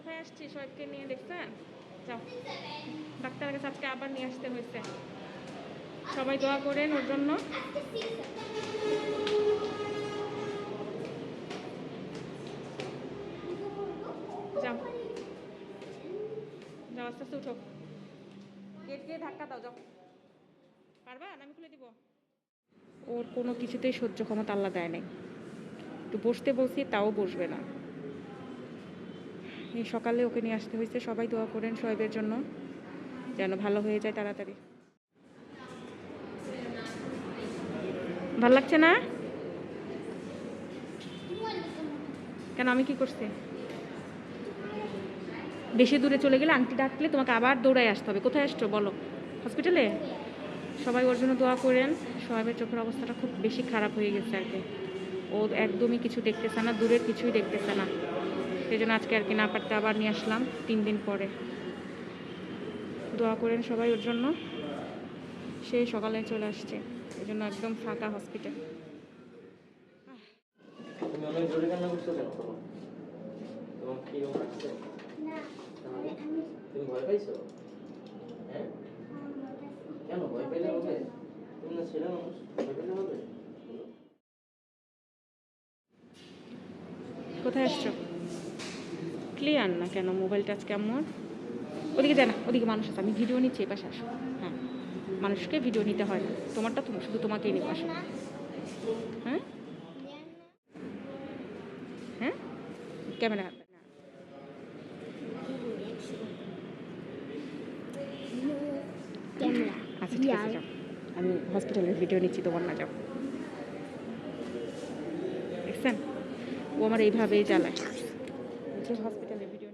কোথায় আসছি সবাইকে নিয়ে দেখছেন? যাও, ডাক্তারের কাছে আজকে আবার নিয়ে আসতে হয়েছে। সবাই দোয়া করেন ওর জন্য। যাও যাও, আস্তে আস্তে উঠো, গেট গিয়ে ধাক্কা দাও, যাও। পারবা না? আমি খুলে দিব। ওর কোনো কিছুতেই সহ্য ক্ষমতা আল্লাহ দেয় নাই। একটু বসতে বলছি তাও বসবে না। এই সকালে ওকে নিয়ে আসতে হয়েছে। সবাই দোয়া করেন শোয়েবের জন্য যেন ভালো হয়ে যায় তাড়াতাড়ি। ভাল লাগছে না কেন? আমি কি করছি? বেশি দূরে চলে গেলে আংটি ডাকলে তোমাকে আবার দৌড়ায় আসতে হবে। কোথায় আসছো বলো? হসপিটালে। সবাই ওর জন্য দোয়া করেন। সোহাবের চোখের অবস্থাটা খুব বেশি খারাপ হয়ে গেছে আর কি। ও একদমই কিছু দেখতেছে না, দূরের কিছুই দেখতেছে না। সেই জন্য আজকে আর কি না পারতে আবার নিয়ে আসলাম 3 দিন পরে। দোয়া করেন সবাই ওর জন্য। সেই সকালে চলে আসছে, এই জন্য একদম ফাঁকা হসপিটাল। তুমি অনেক জোরে কান্না করছো কেন? তোমার কি লাগছে? না, তুমি ভয় পাইছো? হ্যাঁ, কেন ভয় পাইলে হবে? তুমি না ছেলে মানুষ, ভয় পাইলে হবে? কোথায় আসছো? ক্লিয়ার না কেন মোবাইলটা আজকে আমার? ওদিকে যায় না, ওদিকে মানুষ আছে, আমি ভিডিও নিচ্ছি, এ পাশে আসো। হ্যাঁ, মানুষকে ভিডিও নিতে হয় না, তোমারটা তুমি শুধু তোমাকেই নিয়ে আসো। হ্যাঁ হ্যাঁ, ক্যামেরা হাতে না। আচ্ছা ঠিক আছে, যাও। আমি হসপিটালের ভিডিও নিচ্ছি, তোমার না, যাও। দেখছেন, ও আমার এইভাবেই জ্বালায়। হসপিটালের ভিডিও